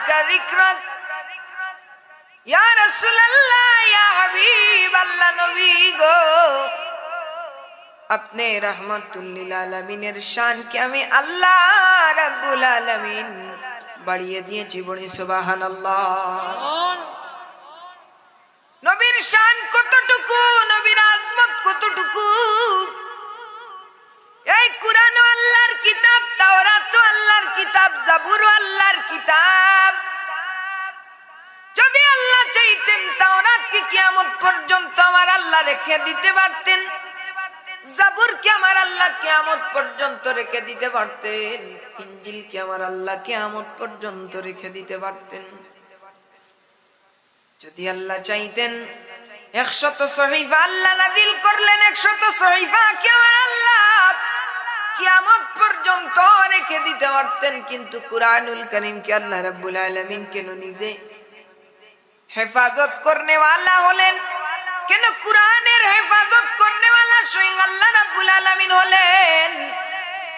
লাকা যিকরাক ইয়া রাসূলুল্লাহ ইয়া হাবিবাল্লাহ নবী গো আপনি রাহমাতুল লিল আলামিনের শান কে আমি আল্লাহ রাব্বুল আলামিন বাড়িয়ে দিয়েছি বলি সুবহানাল্লাহ। নবীর শান কতটুকু, নবীর আজমত কতটুকু, এই কুরআন আল্লাহর কিতাব, তাওরাত আল্লাহর কিতাব, জাবুর আল্লাহর কিতাব। যদি আল্লাহ চাইতেন তাওরাত কি কিয়ামত পর্যন্ত আমার আল্লাহ রেখে দিতে পারতেন, জাবুর কি আমার আল্লাহ কিয়ামত পর্যন্ত রেখে দিতে পারতেন, ইনজিল কি আমার আল্লাহ কিয়ামত পর্যন্ত রেখে দিতে পারতেন। যদি আল্লাহ চাইতেন 100 সহিফা আল্লাহ নাযিল করলেন, 100 সহিফা কি আমার আল্লাহ কিয়ামত পর্যন্ত রেখে দিতে পারতেন। কিন্তু কুরআনুল কারীম কে আল্লাহ রাব্বুল আলামিন কেন নিজে হেফাজত করনে वाला হলেন, কেন কুরআনের হেফাজত করনে वाला স্বয়ং আল্লাহ রাব্বুল আলামিন হলেন?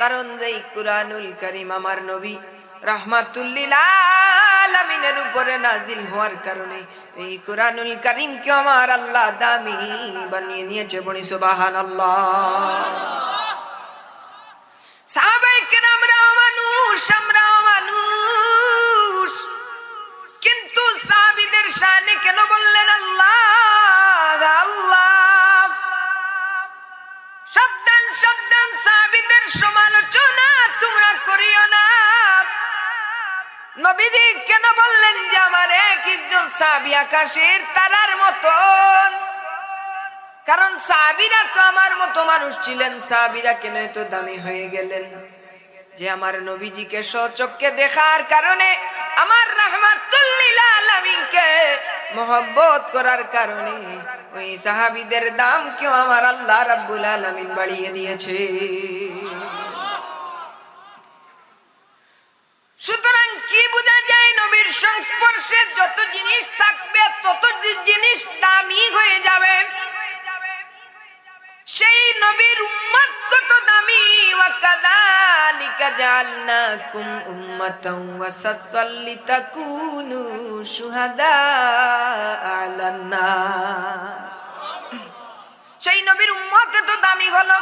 কারণ যেই কুরআনুল কারীম আমার নবী রাহমাতুল লিল আলামিনের উপরে নাজিল হওয়ার কারণে এই কুরআনুল কারীম কে আমার আল্লাহ দামি বানিয়ে নিয়েছে বলি সুবহানাল্লাহ। সাহাবায়ে কেরামরাও মানুষ, আমরাও মানুষ, কিন্তু সাহাবীদের শানে কেন বললেন আল্লাহ আল্লাহ? সাবধান সাবধান, সাহাবীদের সমালোচনা তোমরা করিও না। নবীজি কেন বললেন যে আমার এক একজন সাহাবী আকাশের তারার মতন? কারণ সাহাবীরা তো আমার মতো মানুষ ছিলেন, সাহাবীরা কেন এত দামি হয়ে গেলেন? যে আমার নবীজিকে স্বচক্ষে দেখার কারণে, আমার রাহমাতুল লিল আলামিনকে মহব্বত করার কারণে ওই সাহাবীদের দাম কেউ আমার আল্লাহ রাব্বুল আলামিন বাড়িয়ে দিয়েছে। সুতরাং কি বোঝা যায়? নবীর সংস্পর্শে যত জিনিস থাকবে তত জিনিস দামি হয়ে যাবে। সেই নবীর উম্মত কত দামি। ওয়া কাযালিকা জাআলনাকুম উম্মাতান ওয়াসাতাল লিতাকুনু শুহাদা আলান নাস। সেই নবীর উম্মত এত দামি হলো,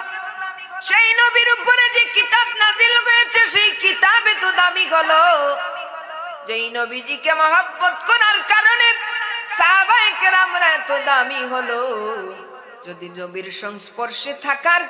সেই নবীর উপরে যে কিতাব নাযিল হয়েছে সেই কিতাবে তো দামি হলো। যেই নবীজিকে মহব্বত করার কারণে সাহাবায়ে কেরামরা এত দামি হলো। যদি নবীর সংস্পর্শে থাকার